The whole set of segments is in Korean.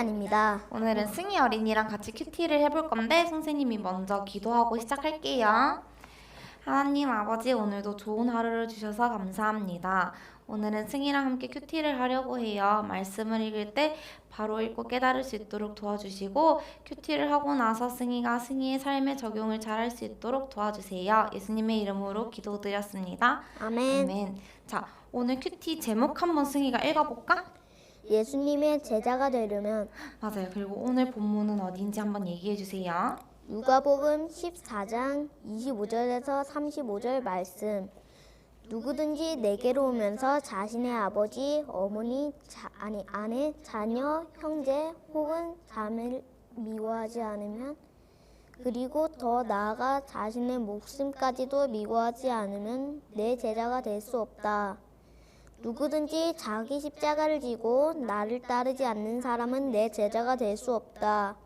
시간입니다. 오늘은 승희 어린이랑 같이 큐티를 해볼 건데 선생님이 먼저 기도하고 시작할게요. 하나님 아버지, 오늘도 좋은 하루를 주셔서 감사합니다. 오늘은 승희랑 함께 큐티를 하려고 해요. 말씀을 읽을 때 바로 읽고 깨달을 수 있도록 도와주시고 큐티를 하고 나서 승희가 승희의 삶에 적용을 잘할 수 있도록 도와주세요. 예수님의 이름으로 기도드렸습니다. 아멘. 아멘. 자, 오늘 큐티 제목 한번 승희가 읽어볼까? 예수님의 제자가 되려면 맞아요. 그리고 오늘 본문은 어딘지 한번 얘기해 주세요. 누가복음 14장 25절에서 35절 말씀. 누구든지 내게로 오면서 자신의 아버지, 어머니, 아내, 자녀, 형제 혹은 자매를 미워하지 않으면, 그리고 더 나아가 자신의 목숨까지도 미워하지 않으면 내 제자가 될 수 없다. 누구든지 자기 십자가를 지고 나를 따르지 않는 사람은 내 제자가 될 수 없다.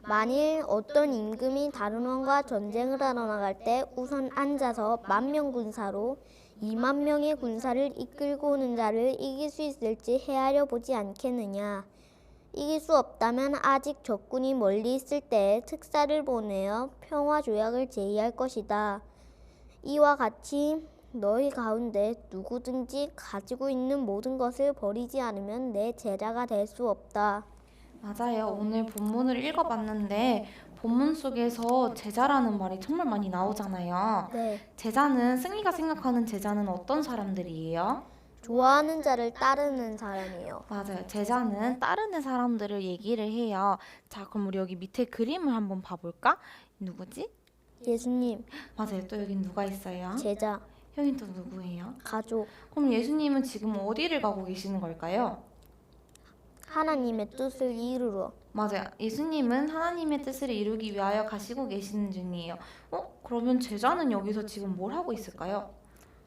만일 어떤 임금이 다른 왕과 전쟁을 하러 나갈 때 우선 앉아서 10,000명 군사로 20,000명의 군사를 이끌고 오는 자를 이길 수 있을지 헤아려 보지 않겠느냐. 이길 수 없다면 아직 적군이 멀리 있을 때 특사를 보내어 평화 조약을 제의할 것이다. 이와 같이 너희 가운데 누구든지 가지고 있는 모든 것을 버리지 않으면 내 제자가 될 수 없다. 맞아요. 오늘 본문을 읽어봤는데 본문 속에서 제자라는 말이 정말 많이 나오잖아요. 네. 제자는 승희가 생각하는 제자는 어떤 사람들이에요? 좋아하는 자를 따르는 사람이에요. 맞아요. 제자는 따르는 사람들을 얘기를 해요. 자, 그럼 우리 여기 밑에 그림을 한번 봐볼까? 누구지? 예수님, 맞아요. 또 여긴 누가 있어요? 제자, 여긴 또 누구예요? 가족, 그럼 예수님은 지금 어디를 가고 계시는 걸까요? 하나님의 뜻을 이루러. 맞아요. 예수님은 하나님의 뜻을 이루기 위하여 가시고 계시는 중이에요. 그러면 제자는 여기서 지금 뭘 하고 있을까요?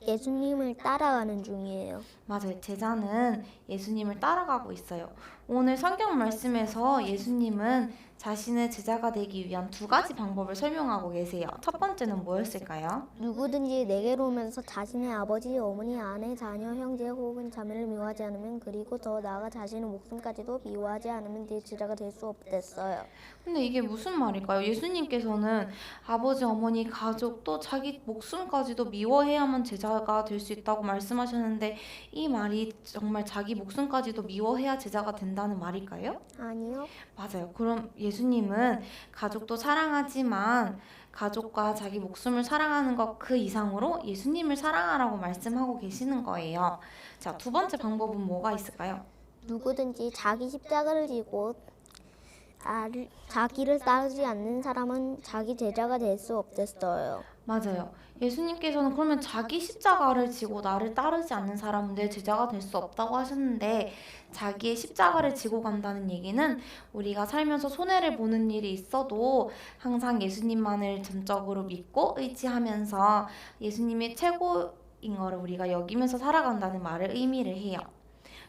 예수님을 따라가는 중이에요. 맞아요. 제자는 예수님을 따라가고 있어요. 오늘 성경 말씀에서 예수님은 자신의 제자가 되기 위한 2가지 방법을 설명하고 계세요. 첫 번째는 뭐였을까요? 누구든지 내게로 오면서 자신의 아버지, 어머니, 아내, 자녀, 형제 혹은 자매를 미워하지 않으면, 그리고 더 나아가 자신의 목숨까지도 미워하지 않으면 내 제자가 될 수 없댔어요. 근데 이게 무슨 말일까요? 예수님께서는 아버지, 어머니, 가족 또 자기 목숨까지도 미워해야만 제자가 될 수 있다고 말씀하셨는데 이 말이 정말 자기 목숨까지도 미워해야 제자가 된다는 말일까요? 아니요. 맞아요. 그럼 예수님은 가족도 사랑하지만 가족과 자기 목숨을 사랑하는 것 그 이상으로 예수님을 사랑하라고 말씀하고 계시는 거예요. 자, 2번째 방법은 뭐가 있을까요? 누구든지 자기 십자가를 지고 자기를 따르지 않는 사람은 자기 제자가 될 수 없댔어요. 맞아요. 예수님께서는 그러면 자기 십자가를 지고 나를 따르지 않는 사람은 내 제자가 될 수 없다고 하셨는데 자기의 십자가를 지고 간다는 얘기는 우리가 살면서 손해를 보는 일이 있어도 항상 예수님만을 전적으로 믿고 의지하면서 예수님이 최고인 거를 우리가 여기면서 살아간다는 말을 의미를 해요.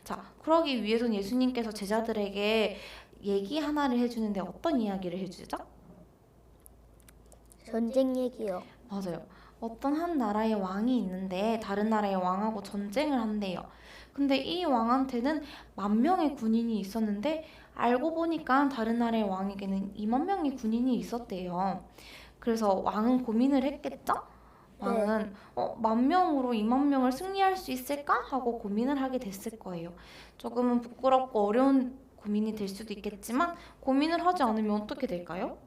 자, 그러기 위해선 예수님께서 제자들에게 얘기 하나를 해주는데 어떤 이야기를 해주죠? 전쟁 얘기요. 맞아요. 어떤 한 나라의 왕이 있는데 다른 나라의 왕하고 전쟁을 한대요. 근데 이 왕한테는 10,000명의 군인이 있었는데 알고 보니까 다른 나라의 왕에게는 20,000명의 군인이 있었대요. 그래서 왕은 고민을 했겠죠? 왕은 10,000명으로 20,000명을 승리할 수 있을까? 하고 고민을 하게 됐을 거예요. 조금은 부끄럽고 어려운 고민이 될 수도 있겠지만 고민을 하지 않으면 어떻게 될까요?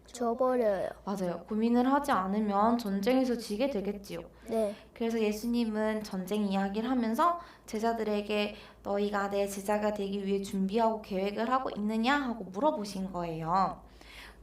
져버려요. 맞아요. 고민을 하지 않으면 전쟁에서 지게 되겠지요. 네. 그래서 예수님은 전쟁 이야기를 하면서 제자들에게 너희가 내 제자가 되기 위해 준비하고 계획을 하고 있느냐 하고 물어보신 거예요.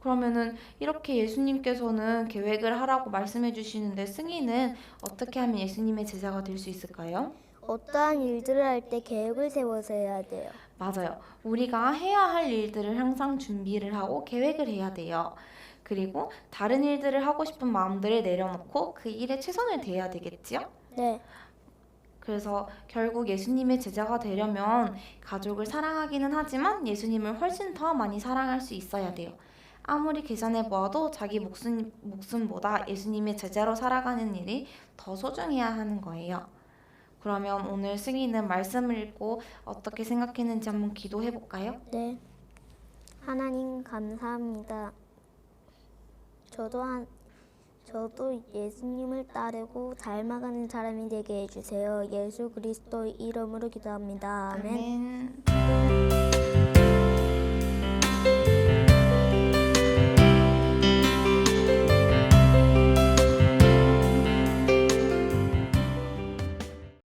그러면은 이렇게 예수님께서는 계획을 하라고 말씀해 주시는데 승희는 어떻게 하면 예수님의 제자가 될 수 있을까요? 어떠한 일들을 할 때 계획을 세워서 해야 돼요. 맞아요. 우리가 해야 할 일들을 항상 준비를 하고 계획을 해야 돼요. 그리고 다른 일들을 하고 싶은 마음들을 내려놓고 그 일에 최선을 다해야 되겠지요? 네. 그래서 결국 예수님의 제자가 되려면 가족을 사랑하기는 하지만 예수님을 훨씬 더 많이 사랑할 수 있어야 돼요. 아무리 계산해 보아도 자기 목숨보다 예수님의 제자로 살아가는 일이 더 소중해야 하는 거예요. 그러면 오늘 승희는 말씀을 읽고 어떻게 생각했는지 한번 기도해 볼까요? 네. 하나님 감사합니다. 저도 예수님을 따르고 닮아가는 사람이 되게 해주세요. 예수 그리스도의 이름으로 기도합니다. 아멘. 아멘.